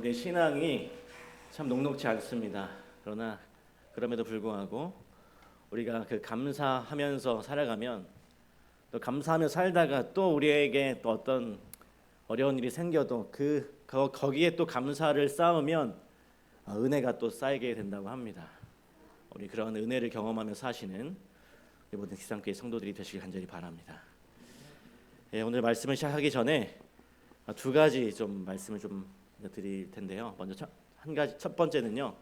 우리의 신앙이 참 녹록지 않습니다. 그러나 그럼에도 불구하고 우리가 그 감사하면서 살아가면, 또 감사하며 살다가 또 우리에게 또 어떤 어려운 일이 생겨도 거기에 또 감사를 쌓으면 은혜가 또 쌓이게 된다고 합니다. 우리 그런 은혜를 경험하며 사시는 우리 모든 지상교회 성도들이 되시길 간절히 바랍니다. 오늘 말씀을 시작하기 전에 두 가지 좀 말씀을 좀 드릴 텐데요. 먼저 첫 번째는요,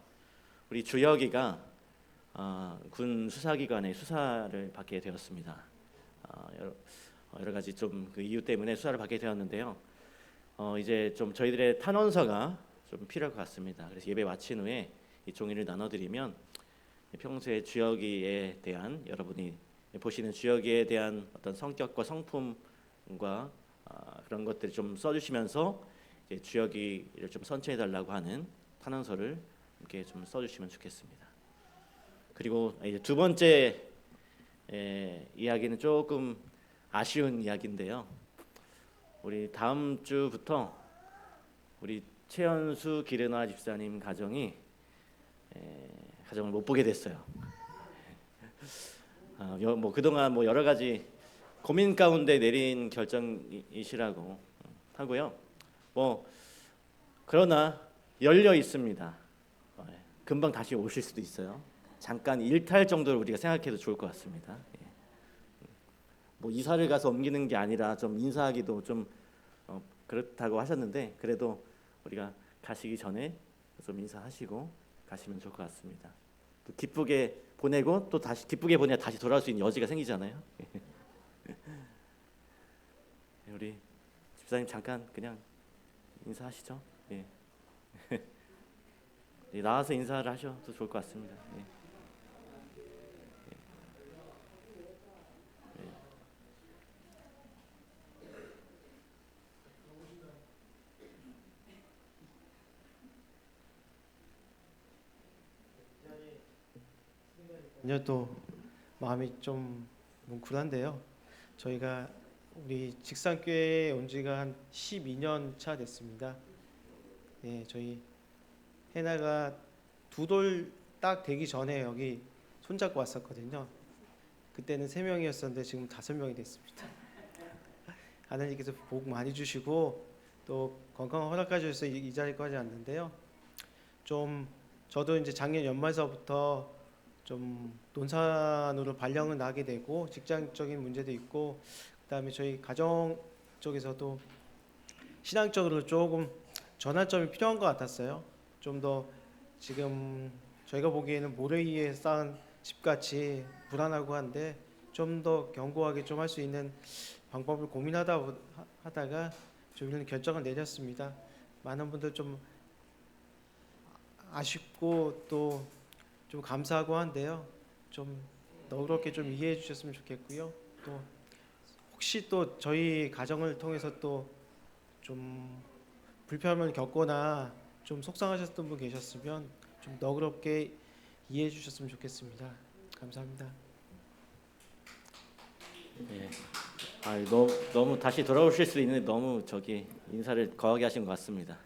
우리 주혁이가 군 수사기관에 수사를 받게 되었습니다. 여러 가지 좀 그 이유 때문에 수사를 받게 되었는데요. 이제 좀 저희들의 탄원서가 좀 필요할 것 같습니다. 그래서 예배 마친 후에 이 종이를 나눠드리면 평소에 주혁이에 대한, 여러분이 보시는 주혁이에 대한 어떤 성격과 성품과 그런 것들을 좀 써주시면서 이제 주혁이를 좀 선처해달라고 하는 탄원서를 이렇게 좀 써주시면 좋겠습니다. 그리고 이제 두 번째 이야기는 조금 아쉬운 이야기인데요. 우리 다음 주부터 우리 최연수 기르나 집사님 가정이 가정을 못 보게 됐어요. 뭐 그동안 뭐 여러 가지 고민 가운데 내린 결정이시라고 하고요. 뭐 그러나 열려 있습니다. 금방 다시 오실 수도 있어요. 잠깐 일탈 정도로 우리가 생각해도 좋을 것 같습니다. 뭐 이사를 가서 옮기는 게 아니라 좀 인사하기도 좀 그렇다고 하셨는데, 그래도 우리가 가시기 전에 좀 인사하시고 가시면 좋을 것 같습니다. 또 기쁘게 보내고 또 다시 기쁘게 보내야 다시 돌아올 수 있는 여지가 생기잖아요. 우리 집사님 잠깐 그냥 인사하시죠. 예. 나와서 인사를 하셔도 좋을 것 같습니다. 예. 또 마음이 좀 뭉클한데요. 저희가 우리 직산교회에 온 지가 한 12년 차 됐습니다. 저희 해나가 두 돌 딱 되기 전에 여기 손잡고 왔었거든요. 그때는 3명이었었는데 지금 5명이 됐습니다. 하나님께서 복 많이 주시고 또 건강 허락해 주셔서 이 자리까지 왔는데요. 좀 저도 이제 작년 연말서부터 좀 논산으로 발령을 나게 되고 직장적인 문제도 있고, 그다음에 저희 가정 쪽에서도 신앙적으로 조금 전환점이 필요한 것 같았어요. 좀 더 지금 저희가 보기에는 모래 위에 쌓은 집같이 불안하고 한데 좀 더 견고하게 좀 할 수 있는 방법을 고민하다가 좀 이런 결정을 내렸습니다. 많은 분들 좀 아쉽고 또 좀 감사하고 한데요. 좀 너그럽게 좀 이해해 주셨으면 좋겠고요. 또 혹시 또 저희 가정을 통해서 또 좀 불편함을 겪거나 좀 속상하셨던 분 계셨으면 좀 너그럽게 이해해 주셨으면 좋겠습니다. 감사합니다. 예. 너무 다시 돌아오실 수 있는 너무 인사를 거하게 하신 것 같습니다.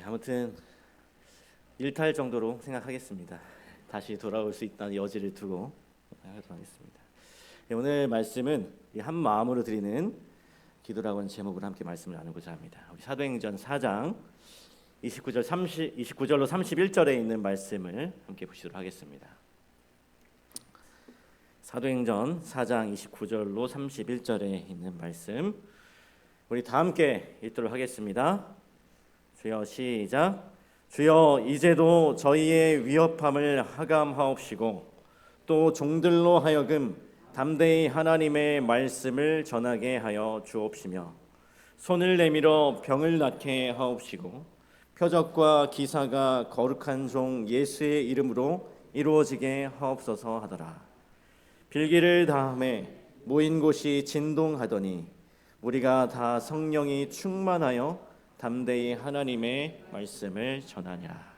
아무튼 일탈 정도로 생각하겠습니다. 다시 돌아올 수 있다는 여지를 두고 하도록 하겠습니다. 오늘 말씀은 한 마음으로 드리는 기도라고 하는 제목으로 함께 말씀을 나누고자 합니다. 우리 사도행전 4장 29절로 31절에 있는 말씀을 함께 보시도록 하겠습니다. 사도행전 4장 29절로 31절에 있는 말씀, 우리 다 함께 읽도록 하겠습니다. 주여, 시작. 주여, 이제도 저희의 위협함을 하감하옵시고 또 종들로 하여금 담대히 하나님의 말씀을 전하게 하여 주옵시며 손을 내밀어 병을 낫게 하옵시고 표적과 기사가 거룩한 종 예수의 이름으로 이루어지게 하옵소서 하더라. 빌기를 다음에 모인 곳이 진동하더니 우리가 다 성령이 충만하여 담대히 하나님의 말씀을 전하냐.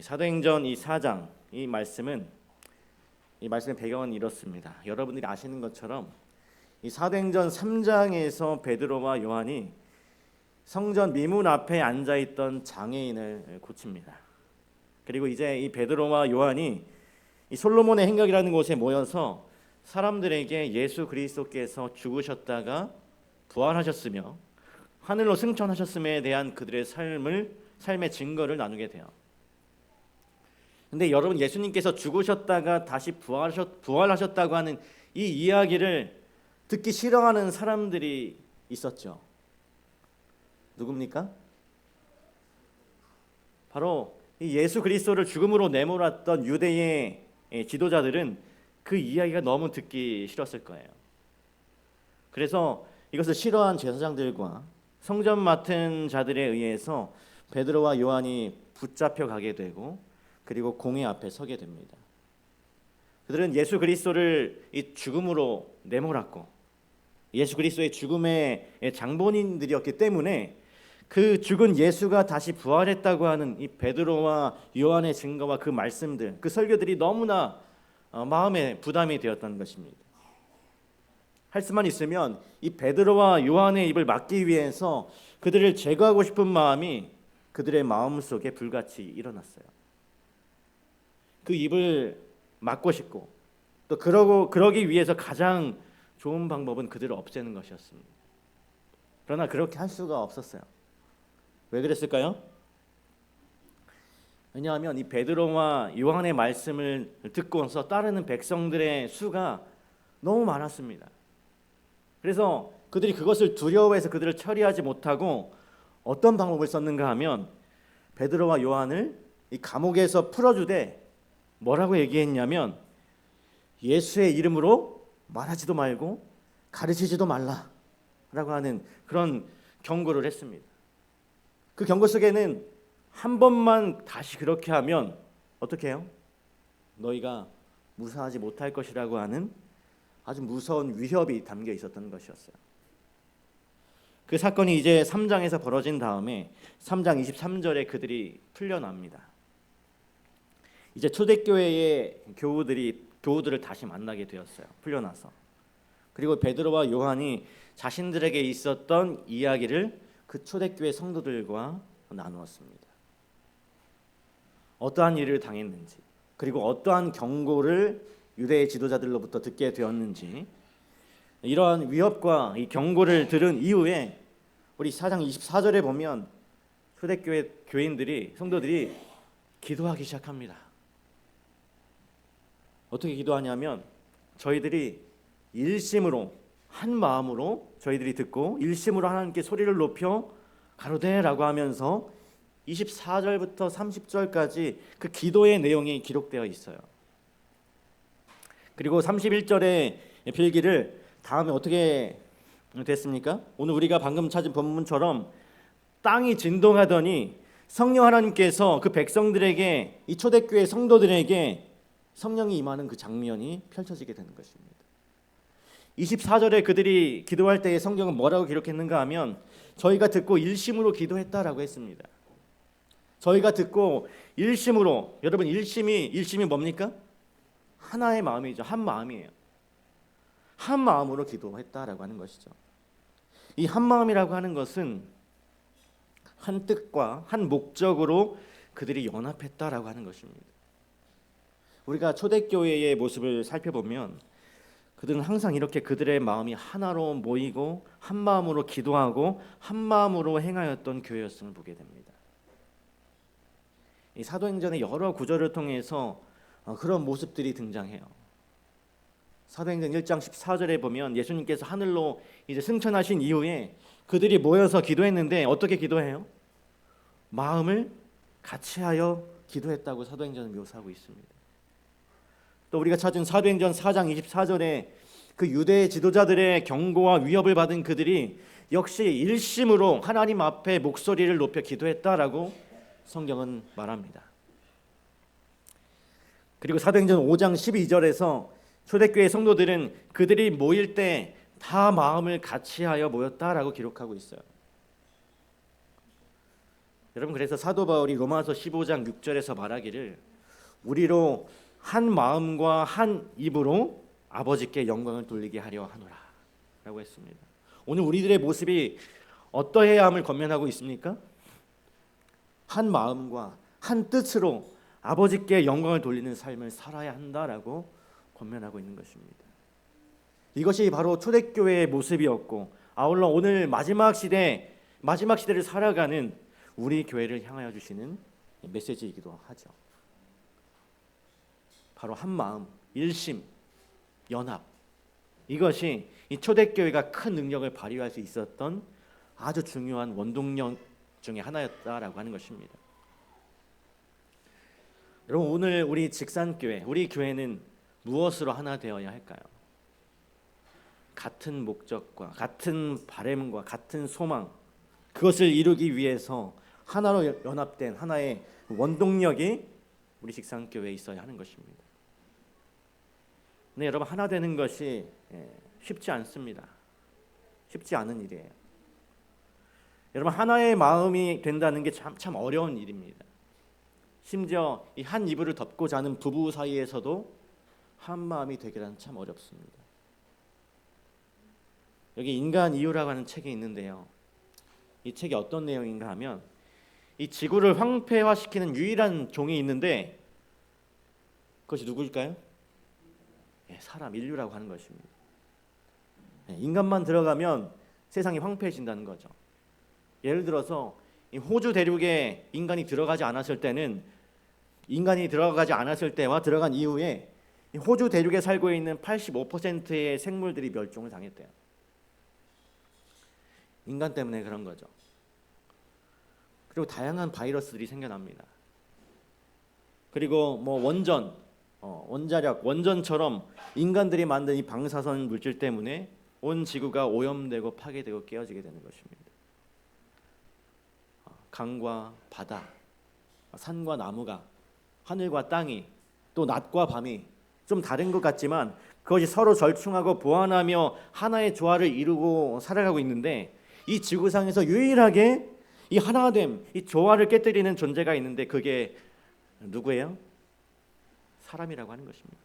사도행전 이 4장 이 말씀의 배경은 이렇습니다. 여러분들이 아시는 것처럼 이 사도행전 3장에서 베드로와 요한이 성전 미문 앞에 앉아 있던 장애인을 고칩니다. 그리고 이제 이 베드로와 요한이 이 솔로몬의 행각이라는 곳에 모여서 사람들에게 예수 그리스도께서 죽으셨다가 부활하셨으며 하늘로 승천하셨음에 대한 그들의 삶의 증거를 나누게 돼요. 근데 여러분, 예수님께서 죽으셨다가 다시 부활하셨다고 하는 이 이야기를 듣기 싫어하는 사람들이 있었죠. 누굽니까? 바로 이 예수 그리스도를 죽음으로 내몰았던 유대의 지도자들은 그 이야기가 너무 듣기 싫었을 거예요. 그래서 이것을 싫어한 제사장들과 성전 맡은 자들에 의해서 베드로와 요한이 붙잡혀 가게 되고 그리고 공회 앞에 서게 됩니다. 그들은 예수 그리스도를 이 죽음으로 내몰았고 예수 그리스도의 죽음의 장본인들이었기 때문에 그 죽은 예수가 다시 부활했다고 하는 이 베드로와 요한의 증거와 그 말씀들, 그 설교들이 너무나 마음에 부담이 되었던 것입니다. 할 수만 있으면 이 베드로와 요한의 입을 막기 위해서 그들을 제거하고 싶은 마음이 그들의 마음속에 불같이 일어났어요. 그 입을 막고 싶고 또 그러기 위해서 가장 좋은 방법은 그들을 없애는 것이었습니다. 그러나 그렇게 할 수가 없었어요. 왜 그랬을까요? 왜냐하면 이 베드로와 요한의 말씀을 듣고서 따르는 백성들의 수가 너무 많았습니다. 그래서 그들이 그것을 두려워해서 그들을 처리하지 못하고 어떤 방법을 썼는가 하면 베드로와 요한을 이 감옥에서 풀어주되 뭐라고 얘기했냐면 예수의 이름으로 말하지도 말고 가르치지도 말라라고 하는 그런 경고를 했습니다. 그 경고 속에는 한 번만 다시 그렇게 하면 어떻게 해요? 너희가 무사하지 못할 것이라고 하는 아주 무서운 위협이 담겨 있었던 것이었어요. 그 사건이 이제 3장에서 벌어진 다음에 3장 23절에 그들이 풀려납니다. 이제 초대교회의 교우들을 다시 만나게 되었어요. 풀려나서. 그리고 베드로와 요한이 자신들에게 있었던 이야기를 그 초대교회 성도들과 나누었습니다. 어떠한 일을 당했는지, 그리고 어떠한 경고를 유대의 지도자들로부터 듣게 되었는지, 이러한 위협과 이 경고를 들은 이후에 우리 4장 24절에 보면 초대교회 교인들이, 성도들이 기도하기 시작합니다. 어떻게 기도하냐면 저희들이 일심으로 한 마음으로 저희들이 듣고 일심으로 하나님께 소리를 높여 가로되라고 하면서 24절부터 30절까지 그 기도의 내용이 기록되어 있어요. 그리고 31절의 필기를 다음에 어떻게 됐습니까? 오늘 우리가 방금 찾은 본문처럼 땅이 진동하더니 성령 하나님께서 그 백성들에게, 이 초대교회 성도들에게 성령이 임하는 그 장면이 펼쳐지게 되는 것입니다. 24절에 그들이 기도할 때의 성경은 뭐라고 기록했는가 하면 저희가 듣고 일심으로 기도했다라고 했습니다. 저희가 듣고 일심으로, 여러분 일심이 뭡니까? 하나의 마음이죠. 한 마음이에요. 한 마음으로 기도했다라고 하는 것이죠. 이 한 마음이라고 하는 것은 한 뜻과 한 목적으로 그들이 연합했다라고 하는 것입니다. 우리가 초대교회의 모습을 살펴보면 그들은 항상 이렇게 그들의 마음이 하나로 모이고 한 마음으로 기도하고 한 마음으로 행하였던 교회였음을 보게 됩니다. 이 사도행전의 여러 구절을 통해서 그런 모습들이 등장해요. 사도행전 1장 14절에 보면 예수님께서 하늘로 이제 승천하신 이후에 그들이 모여서 기도했는데 어떻게 기도해요? 마음을 같이하여 기도했다고 사도행전을 묘사하고 있습니다. 또 우리가 찾은 사도행전 4장 24절에 그 유대의 지도자들의 경고와 위협을 받은 그들이 역시 일심으로 하나님 앞에 목소리를 높여 기도했다라고 성경은 말합니다. 그리고 사도행전 5장 12절에서 초대교회 성도들은 그들이 모일 때 다 마음을 같이하여 모였다라고 기록하고 있어요. 여러분, 그래서 사도 바울이 로마서 15장 6절에서 말하기를 우리로 한 마음과 한 입으로 아버지께 영광을 돌리게 하려 하노라. 라고 했습니다. 오늘 우리들의 모습이 어떠해야 함을 권면하고 있습니까? 한 마음과 한 뜻으로 아버지께 영광을 돌리는 삶을 살아야 한다라고 권면하고 있는 것입니다. 이것이 바로 초대교회의 모습이었고, 아울러 오늘 마지막 시대를 살아가는 우리 교회를 향하여 주시는 메시지이기도 하죠. 바로 한 마음, 일심, 연합, 이것이 이 초대교회가 큰 능력을 발휘할 수 있었던 아주 중요한 원동력 중에 하나였다라고 하는 것입니다. 여러분, 오늘 우리 직산교회, 우리 교회는 무엇으로 하나 되어야 할까요? 같은 목적과 같은 바람과 같은 소망, 그것을 이루기 위해서 하나로 연합된 하나의 원동력이 우리 직산교회에 있어야 하는 것입니다. 네, 여러분, 하나 되는 것이 쉽지 않습니다. 쉽지 않은 일이에요. 여러분, 하나의 마음이 된다는 게 참 어려운 일입니다. 심지어 이 한 이불을 덮고 자는 부부 사이에서도 한 마음이 되기란 참 어렵습니다. 여기 인간 이유라고 하는 책이 있는데요. 이 책이 어떤 내용인가 하면 이 지구를 황폐화시키는 유일한 종이 있는데 그것이 누구일까요? 사람, 인류라고 하는 것입니다. 인간만 들어가면 세상이 황폐해진다는 거죠. 예를 들어서 이 호주 대륙에 인간이 들어가지 않았을 때는, 인간이 들어가지 않았을 때와 들어간 이후에 이 호주 대륙에 살고 있는 85%의 생물들이 멸종을 당했대요. 인간 때문에 그런 거죠. 그리고 다양한 바이러스들이 생겨납니다. 그리고 뭐 원자력, 원전처럼 인간들이 만든 이 방사선 물질 때문에 온 지구가 오염되고 파괴되고 깨어지게 되는 것입니다. 강과 바다, 산과 나무가, 하늘과 땅이, 또 낮과 밤이 좀 다른 것 같지만 그것이 서로 절충하고 보완하며 하나의 조화를 이루고 살아가고 있는데, 이 지구상에서 유일하게 이 하나됨, 이 조화를 깨뜨리는 존재가 있는데 그게 누구예요? 사람이라고 하는 것입니다.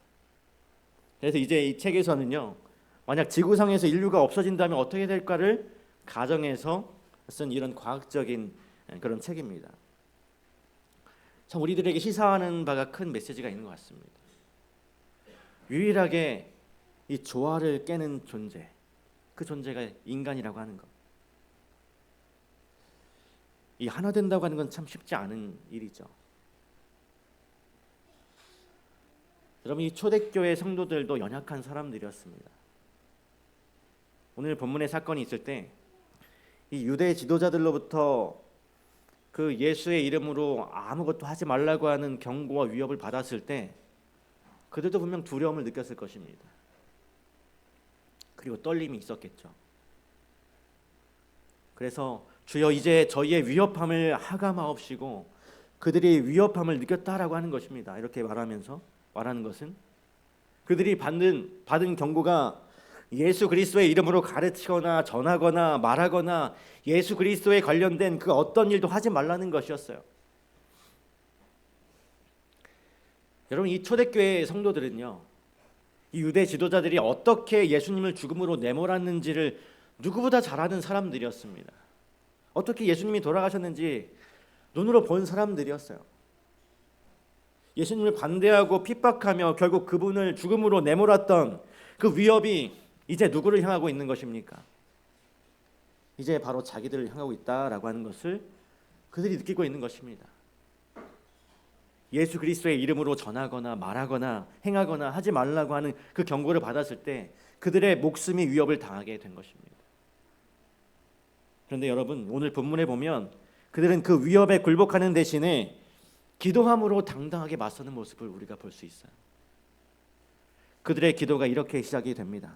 그래서 이제 이 책에서는요, 만약 지구상에서 인류가 없어진다면 어떻게 될까를 가정해서 쓴 이런 과학적인 그런 책입니다. 참 우리들에게 시사하는 바가 큰 메시지가 있는 것 같습니다. 유일하게 이 조화를 깨는 존재, 그 존재가 인간이라고 하는 것. 이 하나 된다고 하는 건 참 쉽지 않은 일이죠. 여러분, 이 초대교회 성도들도 연약한 사람들이었습니다. 오늘 본문의 사건이 있을 때 이 유대 지도자들로부터 그 예수의 이름으로 아무것도 하지 말라고 하는 경고와 위협을 받았을 때 그들도 분명 두려움을 느꼈을 것입니다. 그리고 떨림이 있었겠죠. 그래서 주여 이제 저희의 위협함을 하감하옵시고, 그들이 위협함을 느꼈다라고 하는 것입니다. 이렇게 말하는 것은 그들이 받은 경고가 예수 그리스도의 이름으로 가르치거나 전하거나 말하거나 예수 그리스도에 관련된 그 어떤 일도 하지 말라는 것이었어요. 여러분, 이 초대교회 성도들은요, 이 유대 지도자들이 어떻게 예수님을 죽음으로 내몰았는지를 누구보다 잘 아는 사람들이었습니다. 어떻게 예수님이 돌아가셨는지 눈으로 본 사람들이었어요. 예수님을 반대하고 핍박하며 결국 그분을 죽음으로 내몰았던 그 위협이 이제 누구를 향하고 있는 것입니까? 이제 바로 자기들을 향하고 있다라고 하는 것을 그들이 느끼고 있는 것입니다. 예수 그리스도의 이름으로 전하거나 말하거나 행하거나 하지 말라고 하는 그 경고를 받았을 때 그들의 목숨이 위협을 당하게 된 것입니다. 그런데 여러분, 오늘 본문에 보면 그들은 그 위협에 굴복하는 대신에 기도함으로 당당하게 맞서는 모습을 우리가 볼 수 있어요. 그들의 기도가 이렇게 시작이 됩니다.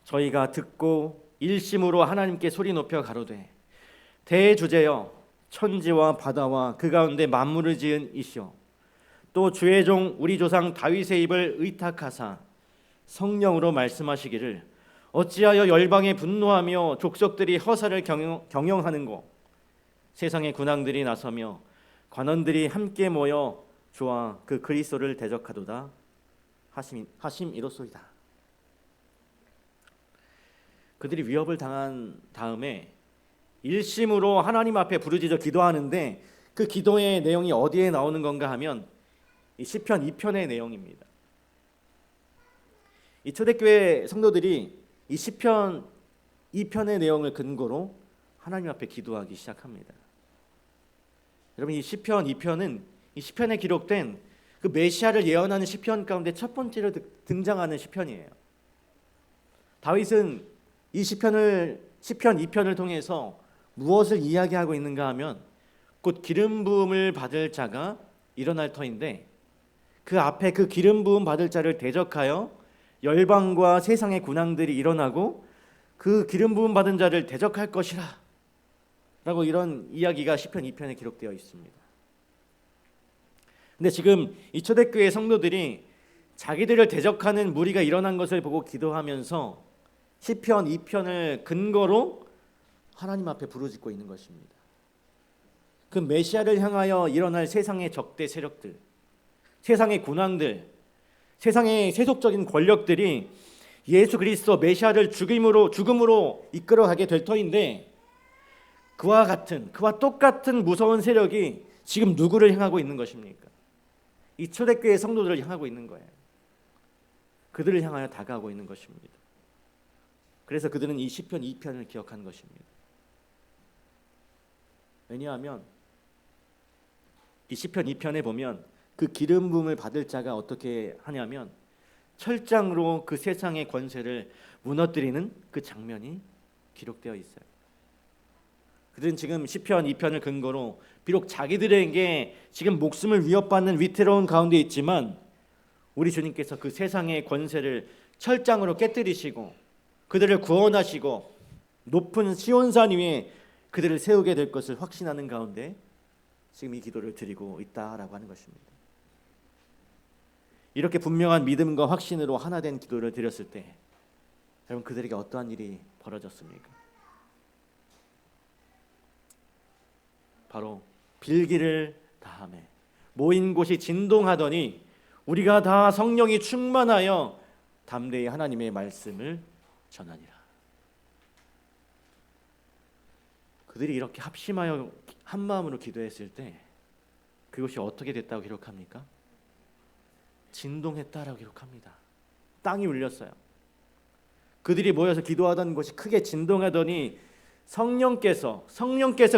저희가 듣고 일심으로 하나님께 소리 높여 가로되, 대주제여 천지와 바다와 그 가운데 만물을 지은 이시오, 또 주의 종 우리 조상 다윗의 입을 의탁하사 성령으로 말씀하시기를 어찌하여 열방에 분노하며 족속들이 허사를 경영하는고, 세상의 군왕들이 나서며 관원들이 함께 모여 주와 그 그리스도를 대적하도다 하심이로소이다. 그들이 위협을 당한 다음에 일심으로 하나님 앞에 부르짖어 기도하는데 그 기도의 내용이 어디에 나오는 건가 하면 이 시편 2편의 내용입니다. 이 초대교회 성도들이 이 시편 2편의 내용을 근거로 하나님 앞에 기도하기 시작합니다. 여러분, 이 시편 2편은 이 시편에 기록된 그 메시아를 예언하는 시편 가운데 첫 번째로 등장하는 시편이에요. 다윗은 이 시편 2편을 통해서 무엇을 이야기하고 있는가 하면 곧 기름 부음을 받을 자가 일어날 터인데 그 앞에 그 기름 부음 받을 자를 대적하여 열방과 세상의 군왕들이 일어나고 그 기름 부음 받은 자를 대적할 것이라 라고 이런 이야기가 시편 2편에 기록되어 있습니다. 근데 지금 이 초대교회 성도들이 자기들을 대적하는 무리가 일어난 것을 보고 기도하면서 시편 2편을 근거로 하나님 앞에 부르짖고 있는 것입니다. 그 메시아를 향하여 일어날 세상의 적대 세력들, 세상의 군왕들, 세상의 세속적인 권력들이 예수 그리스도 메시아를 죽음으로 이끌어가게 될 터인데 그와 똑같은 무서운 세력이 지금 누구를 향하고 있는 것입니까? 이 초대교회 성도들을 향하고 있는 거예요. 그들을 향하여 다가오고 있는 것입니다. 그래서 그들은 이 시편 2편을 기억한 것입니다. 왜냐하면 이 시편 2편에 보면 그 기름 부음을 받을 자가 어떻게 하냐면 철장으로 그 세상의 권세를 무너뜨리는 그 장면이 기록되어 있어요. 그들은 지금 시편 2편을 근거로 비록 자기들에게 지금 목숨을 위협받는 위태로운 가운데 있지만 우리 주님께서 그 세상의 권세를 철장으로 깨뜨리시고 그들을 구원하시고 높은 시온산 위에 그들을 세우게 될 것을 확신하는 가운데 지금 이 기도를 드리고 있다라고 하는 것입니다. 이렇게 분명한 믿음과 확신으로 하나 된 기도를 드렸을 때 여러분, 그들에게 어떠한 일이 벌어졌습니까? 바로 빌기를 다하매 모인 곳이 진동하더니 우리가 다 성령이 충만하여 담대히 하나님의 말씀을 전하니라. 그들이 이렇게 합심하여 한 마음으로 기도했을 때 그것이 어떻게 됐다고 기록합니까? 진동했다라고 기록합니다. 땅이 울렸어요. 그들이 모여서 기도하던 곳이 크게 진동하더니 성령께서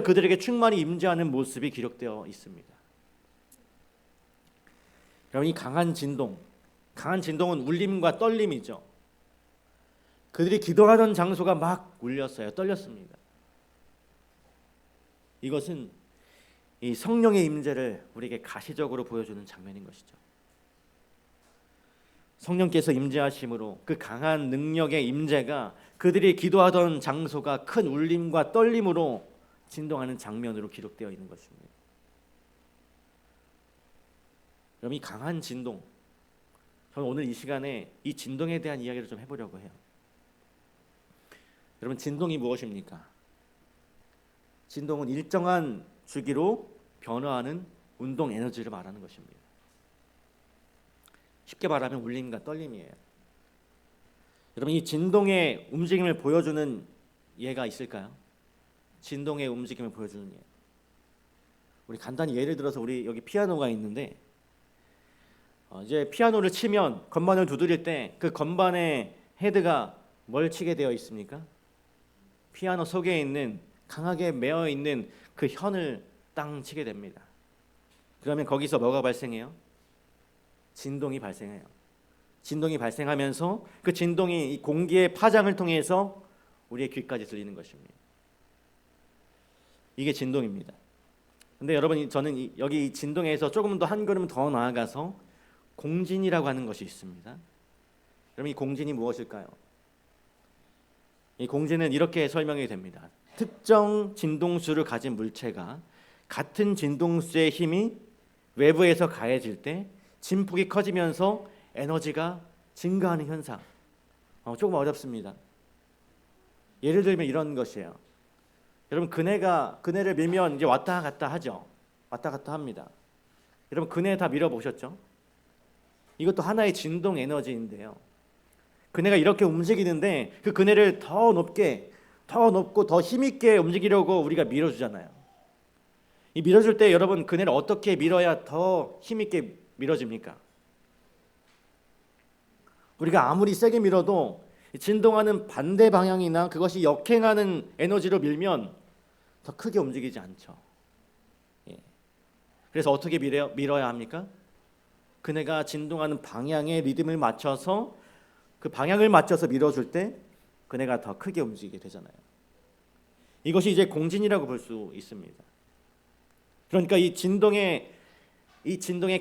그들에게 충만히 임재하는 모습이 기록되어 있습니다. 여러분, 이 강한 진동은 울림과 떨림이죠. 그들이 기도하던 장소가 막 울렸어요. 떨렸습니다. 이것은 이 성령의 임재를 우리에게 가시적으로 보여주는 장면인 것이죠. 성령께서 임재하심으로 그 강한 능력의 임재가 그들이 기도하던 장소가 큰 울림과 떨림으로 진동하는 장면으로 기록되어 있는 것입니다. 그럼 이 강한 진동, 저는 오늘 이 시간에 이 진동에 대한 이야기를 좀 해보려고 해요. 여러분, 진동이 무엇입니까? 진동은 일정한 주기로 변화하는 운동 에너지를 말하는 것입니다. 쉽게 말하면 울림과 떨림이에요. 여러분, 이 진동의 움직임을 보여주는 예가 있을까요? 진동의 움직임을 보여주는 예. 우리 간단히 예를 들어서 우리 여기 피아노가 있는데 이제 피아노를 치면 건반을 두드릴 때 그 건반의 헤드가 뭘 치게 되어 있습니까? 피아노 속에 있는 강하게 매어 있는 그 현을 땅 치게 됩니다. 그러면 거기서 뭐가 발생해요? 진동이 발생해요. 진동이 발생하면서 그 진동이 이 공기의 파장을 통해서 우리의 귀까지 들리는 것입니다. 이게 진동입니다. 근데 여러분, 저는 여기 이 진동에서 조금 더 한 걸음 더 나아가서 공진이라고 하는 것이 있습니다. 여러분, 이 공진이 무엇일까요? 이 공진은 이렇게 설명이 됩니다. 특정 진동수를 가진 물체가 같은 진동수의 힘이 외부에서 가해질 때 진폭이 커지면서 에너지가 증가하는 현상. 조금 어렵습니다. 예를 들면 이런 것이에요. 여러분, 그네를 밀면 이제 왔다 갔다 하죠. 왔다 갔다 합니다. 여러분, 그네 다 밀어보셨죠? 이것도 하나의 진동 에너지인데요. 그네가 이렇게 움직이는데 그 그네를 더 높게, 더 높고 더 힘있게 움직이려고 우리가 밀어주잖아요. 이 밀어줄 때 여러분, 그네를 어떻게 밀어야 더 힘있게 밀어집니까? 우리가 아무리 세게 밀어도 진동하는 반대 방향이나 그것이 역행하는 에너지로 밀면 더 크게 움직이지 않죠. 예. 그래서 어떻게 밀어야 합니까? 그네가 진동하는 방향에 리듬을 맞춰서 그 방향을 맞춰서 밀어줄 때 그네가 더 크게 움직이게 되잖아요. 이것이 이제 공진이라고 볼 수 있습니다. 그러니까 이 진동에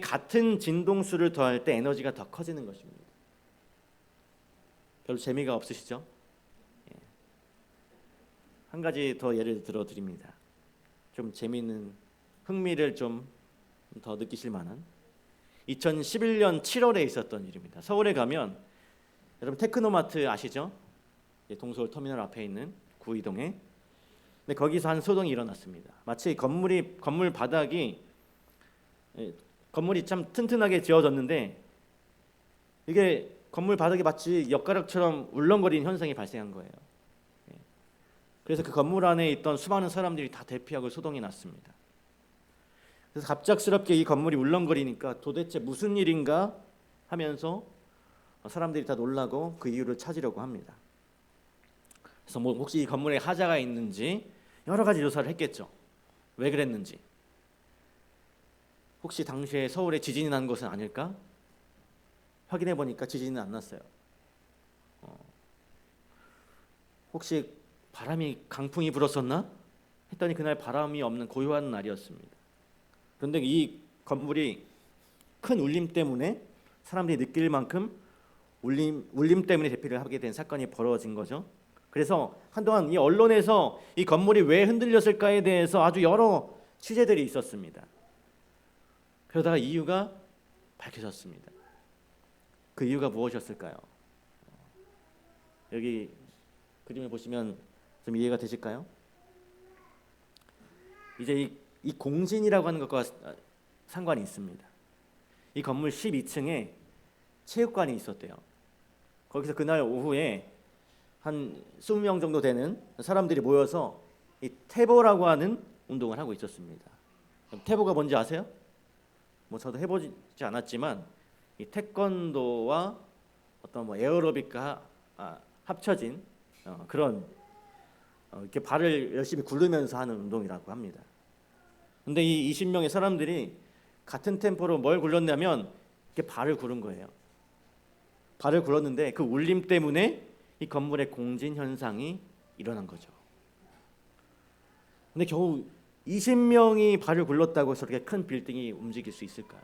같은 진동수를 더할 때 에너지가 더 커지는 것입니다. 별로 재미가 없으시죠? 예. 한 가지 더 예를 들어 드립니다. 좀 재미있는, 흥미를 좀 더 느끼실 만한 2011년 7월에 있었던 일입니다. 서울에 가면 여러분 테크노마트 아시죠? 동서울 터미널 앞에 있는 구이동에. 근데 거기서 한 소동이 일어났습니다. 마치 건물 바닥이, 건물이 참 튼튼하게 지어졌는데 이게 건물 바닥이 마치 엿가락처럼 울렁거리는 현상이 발생한 거예요. 그래서 그 건물 안에 있던 수많은 사람들이 다 대피하고 소동이 났습니다. 그래서 갑작스럽게 이 건물이 울렁거리니까 도대체 무슨 일인가 하면서 사람들이 다 놀라고 그 이유를 찾으려고 합니다. 그래서 뭐 혹시 이 건물에 하자가 있는지 여러 가지 조사를 했겠죠. 왜 그랬는지. 혹시 당시에 서울에 지진이 난 것은 아닐까? 확인해 보니까 지진은 안 났어요. 혹시 강풍이 불었었나? 했더니 그날 바람이 없는 고요한 날이었습니다. 그런데 이 건물이 큰 울림 때문에 사람들이 느낄 만큼 울림 때문에 대피를 하게 된 사건이 벌어진 거죠. 그래서 한동안 이 언론에서 이 건물이 왜 흔들렸을까에 대해서 아주 여러 취재들이 있었습니다. 그러다가 이유가 밝혀졌습니다. 그 이유가 무엇이었을까요? 여기 그림을 보시면 좀 이해가 되실까요? 이제 이 공진이라고 하는 것과 상관이 있습니다. 이 건물 12층에 체육관이 있었대요. 거기서 그날 오후에 한 20명 정도 되는 사람들이 모여서 이 태보라고 하는 운동을 하고 있었습니다. 태보가 뭔지 아세요? 뭐 저도 해보지 않았지만 이 태권도와 어떤 뭐 에어로빅과 합쳐진 그런 이렇게 발을 열심히 굴르면서 하는 운동이라고 합니다. 근데 이 20명의 사람들이 같은 템포로 뭘 굴렸냐면 이렇게 발을 구른 거예요. 발을 굴렀는데 그 울림 때문에 이 건물의 공진 현상이 일어난 거죠. 근데 겨우 20명이 발을 굴렀다고 해서 그렇게 큰 빌딩이 움직일 수 있을까요?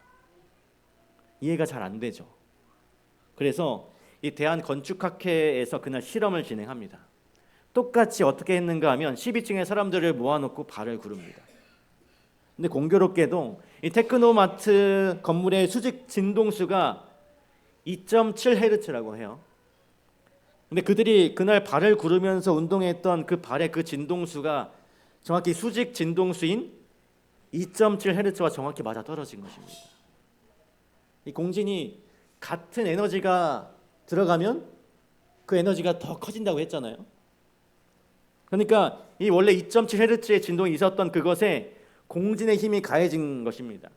이해가 잘 안 되죠. 그래서 이 대한건축학회에서 그날 실험을 진행합니다. 똑같이 어떻게 했는가 하면 12층의 사람들을 모아놓고 발을 구릅니다. 근데 공교롭게도 이 테크노마트 건물의 수직 진동수가 2.7Hz라고 해요. 근데 그들이 그날 발을 구르면서 운동했던 그 발의 그 진동수가 정확히 수직 진동수인 2.7Hz와 정확히 맞아 떨어진 것입니다. 이 공진이 같은 에너지가 들어가면 그 에너지가 더 커진다고 했잖아요. 그러니까 이 원래 2.7Hz의 진동이 있었던 그것에 공진의 힘이 가해진 것입니다.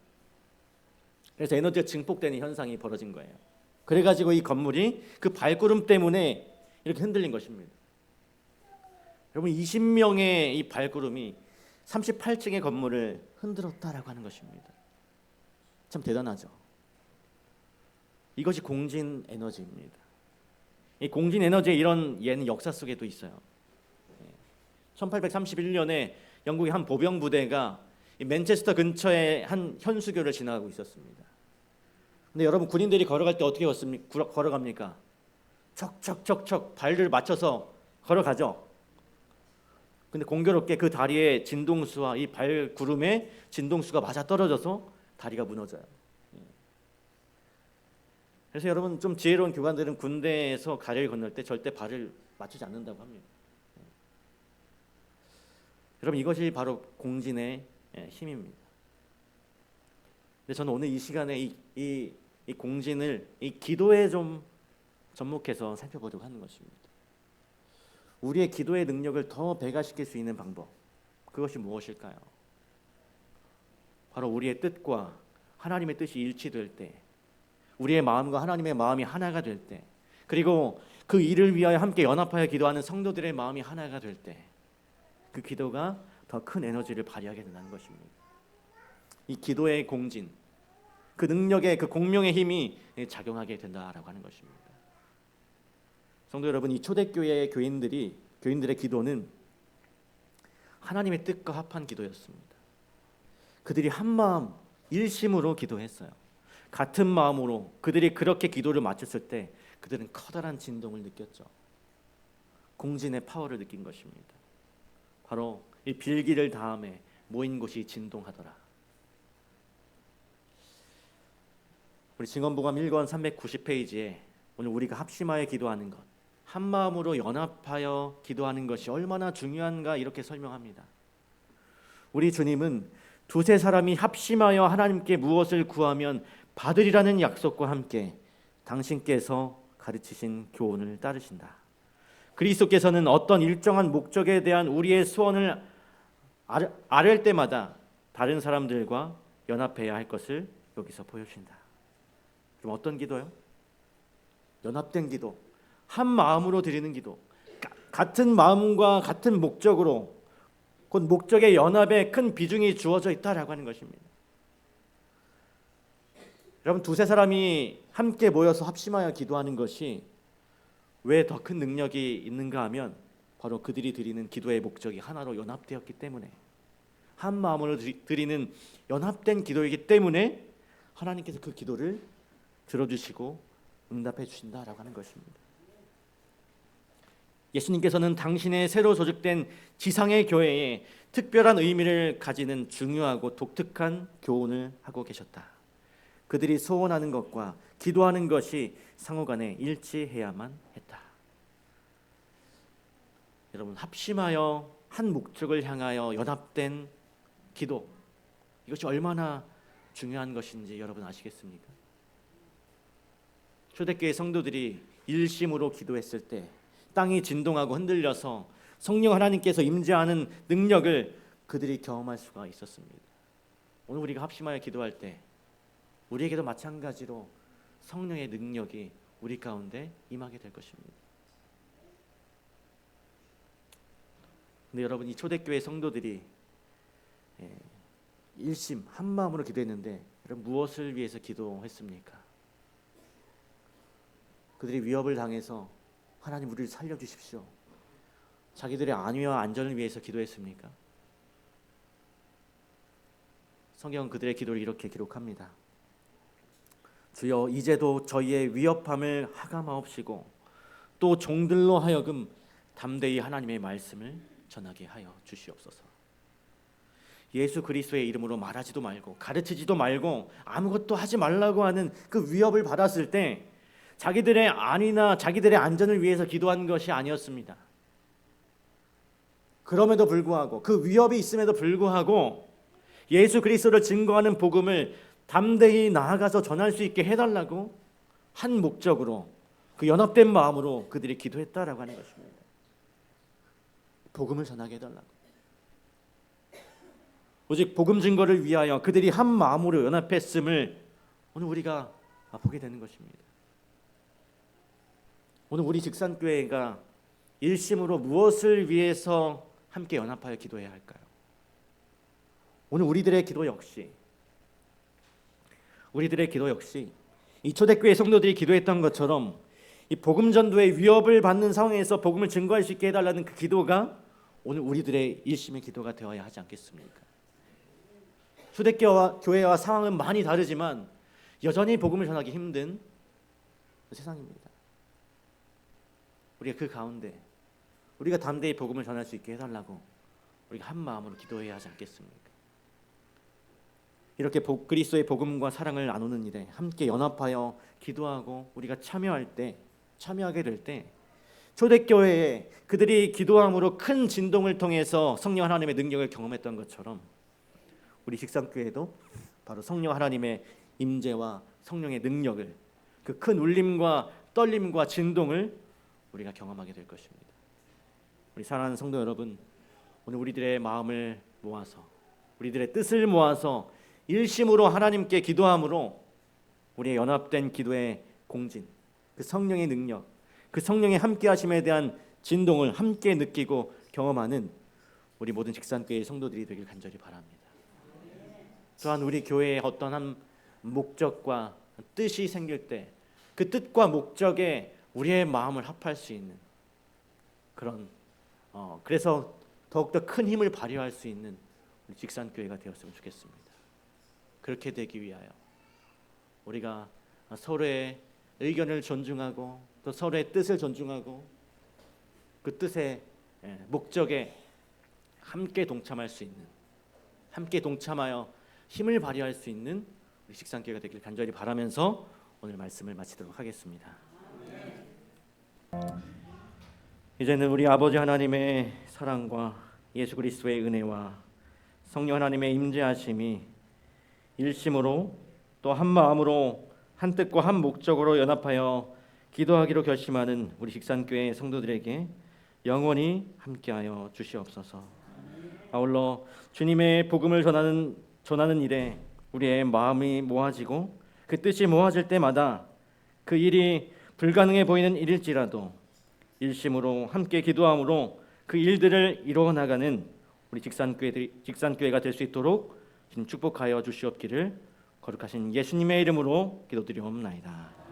그래서 에너지가 증폭되는 현상이 벌어진 거예요. 그래가지고 이 건물이 그 발구름 때문에 이렇게 흔들린 것입니다. 여러분 20명의 이 발구름이 38층의 건물을 흔들었다라고 하는 것입니다. 참 대단하죠. 이것이 공진 에너지입니다. 이 공진 에너지의 이런 예는 역사 속에도 있어요. 1831년에 영국의 한 보병 부대가 맨체스터 근처의 한 현수교를 지나가고 있었습니다. 근데 여러분 군인들이 걸어갈 때 어떻게 걸어갑니까? 척척척척 발을 맞춰서 걸어가죠. 근데 공교롭게 그 다리의 진동수와 이 발구름의 진동수가 맞아 떨어져서 다리가 무너져요. 그래서 여러분 좀 지혜로운 교관들은 군대에서 다리를 건널 때 절대 발을 맞추지 않는다고 합니다. 여러분 이것이 바로 공진의 힘입니다. 근데 저는 오늘 이 시간에 이 공진을 이 기도에 좀 접목해서 살펴보도록 하는 것입니다. 우리의 기도의 능력을 더 배가시킬 수 있는 방법, 그것이 무엇일까요? 바로 우리의 뜻과 하나님의 뜻이 일치될 때, 우리의 마음과 하나님의 마음이 하나가 될 때, 그리고 그 일을 위하여 함께 연합하여 기도하는 성도들의 마음이 하나가 될 때, 그 기도가 더 큰 에너지를 발휘하게 된다는 것입니다. 이 기도의 공진, 그 능력의 그 공명의 힘이 작용하게 된다라고 하는 것입니다. 성도 여러분, 이 초대교회의 교인들의 기도는 하나님의 뜻과 합한 기도였습니다. 그들이 한 마음 일심으로 기도했어요. 같은 마음으로 그들이 그렇게 기도를 마쳤을 때 그들은 커다란 진동을 느꼈죠. 공진의 파워를 느낀 것입니다. 바로 이 빌기를 다음에 모인 곳이 진동하더라. 우리 증언복음 1권 390페이지에 오늘 우리가 합심하여 기도하는 것, 한 마음으로 연합하여 기도하는 것이 얼마나 중요한가 이렇게 설명합니다. 우리 주님은 두세 사람이 합심하여 하나님께 무엇을 구하면 받으리라는 약속과 함께 당신께서 가르치신 교훈을 따르신다. 그리스도께서는 어떤 일정한 목적에 대한 우리의 소원을 아뢰 때마다 다른 사람들과 연합해야 할 것을 여기서 보여주신다. 그럼 어떤 기도요? 연합된 기도, 한 마음으로 드리는 기도, 같은 마음과 같은 목적으로, 곧 목적의 연합에 큰 비중이 주어져 있다라고 하는 것입니다. 여러분, 두세 사람이 함께 모여서 합심하여 기도하는 것이 왜 더 큰 능력이 있는가 하면 바로 그들이 드리는 기도의 목적이 하나로 연합되었기 때문에, 한 마음으로 드리는 연합된 기도이기 때문에 하나님께서 그 기도를 들어주시고 응답해 주신다라고 하는 것입니다. 예수님께서는 당신의 새로 조직된 지상의 교회에 특별한 의미를 가지는 중요하고 독특한 교훈을 하고 계셨다. 그들이 소원하는 것과 기도하는 것이 상호간에 일치해야만 했다. 여러분, 합심하여 한 목적을 향하여 연합된 기도, 이것이 얼마나 중요한 것인지 여러분 아시겠습니까? 초대교회 성도들이 일심으로 기도했을 때 땅이 진동하고 흔들려서 성령 하나님께서 임재하는 능력을 그들이 경험할 수가 있었습니다. 오늘 우리가 합심하여 기도할 때 우리에게도 마찬가지로 성령의 능력이 우리 가운데 임하게 될 것입니다. 근데 여러분, 이 초대교회 성도들이 일심 한 마음으로 기도했는데 여러분, 무엇을 위해서 기도했습니까? 그들이 위협을 당해서 하나님 우리를 살려주십시오, 자기들의 안위와 안전을 위해서 기도했습니까? 성경은 그들의 기도를 이렇게 기록합니다. 주여, 이제도 저희의 위협함을 하감하옵시고 또 종들로 하여금 담대히 하나님의 말씀을 전하게 하여 주시옵소서. 예수 그리스도의 이름으로 말하지도 말고 가르치지도 말고 아무것도 하지 말라고 하는 그 위협을 받았을 때 자기들의 안위나 자기들의 안전을 위해서 기도한 것이 아니었습니다. 그럼에도 불구하고, 그 위협이 있음에도 불구하고 예수 그리스도를 증거하는 복음을 담대히 나아가서 전할 수 있게 해달라고 한 목적으로, 그 연합된 마음으로 그들이 기도했다라고 하는 것입니다. 복음을 전하게 해달라고, 오직 복음 증거를 위하여 그들이 한 마음으로 연합했음을 오늘 우리가 보게 되는 것입니다. 오늘 우리 직산교회가 일심으로 무엇을 위해서 함께 연합하여 기도해야 할까요? 오늘 우리들의 기도 역시 이 초대교회 성도들이 기도했던 것처럼 이 복음 전도의 위협을 받는 상황에서 복음을 증거할 수 있게 해달라는 그 기도가 오늘 우리들의 일심의 기도가 되어야 하지 않겠습니까? 초대교회와 상황은 많이 다르지만 여전히 복음을 전하기 힘든 세상입니다. 우리가 그 가운데 우리가 담대히 복음을 전할 수 있게 해달라고 우리가 한 마음으로 기도해야 하지 않겠습니까? 이렇게 그리스도의 복음과 사랑을 나누는 일에 함께 연합하여 기도하고 우리가 참여하게 될 때 초대교회에 그들이 기도함으로 큰 진동을 통해서 성령 하나님의 능력을 경험했던 것처럼 우리 직산교회도 바로 성령 하나님의 임재와 성령의 능력을, 그 큰 울림과 떨림과 진동을 우리가 경험하게 될 것입니다. 우리 사랑하는 성도 여러분, 오늘 우리들의 마음을 모아서 우리들의 뜻을 모아서 일심으로 하나님께 기도함으로 우리의 연합된 기도의 공진, 그 성령의 능력, 그 성령의 함께하심에 대한 진동을 함께 느끼고 경험하는 우리 모든 직산교회의 성도들이 되길 간절히 바랍니다. 또한 우리 교회에 어떤 한 목적과 뜻이 생길 때 그 뜻과 목적에 우리의 마음을 합할 수 있는 그런 그래서 더욱더 큰 힘을 발휘할 수 있는 우리 직산교회가 되었으면 좋겠습니다. 그렇게 되기 위하여 우리가 서로의 의견을 존중하고 또 서로의 뜻을 존중하고 그 뜻의 목적에 함께 동참할 수 있는, 함께 동참하여 힘을 발휘할 수 있는 우리 직산교회가 되길 간절히 바라면서 오늘 말씀을 마치도록 하겠습니다. 이제는 우리 아버지 하나님의 사랑과 예수 그리스도의 은혜와 성령 하나님의 임재하심이 일심으로 또 한 마음으로 한 뜻과 한 목적으로 연합하여 기도하기로 결심하는 우리 직산교회 성도들에게 영원히 함께하여 주시옵소서. 아울러 주님의 복음을 전하는 일에 우리의 마음이 모아지고 그 뜻이 모아질 때마다 그 일이 불가능해 보이는 일일지라도 일심으로 함께 기도함으로 그 일들을 이루어 나가는 우리 직산교회가 될 수 있도록 주님 축복하여 주시옵기를 거룩하신 예수님의 이름으로 기도드리옵나이다.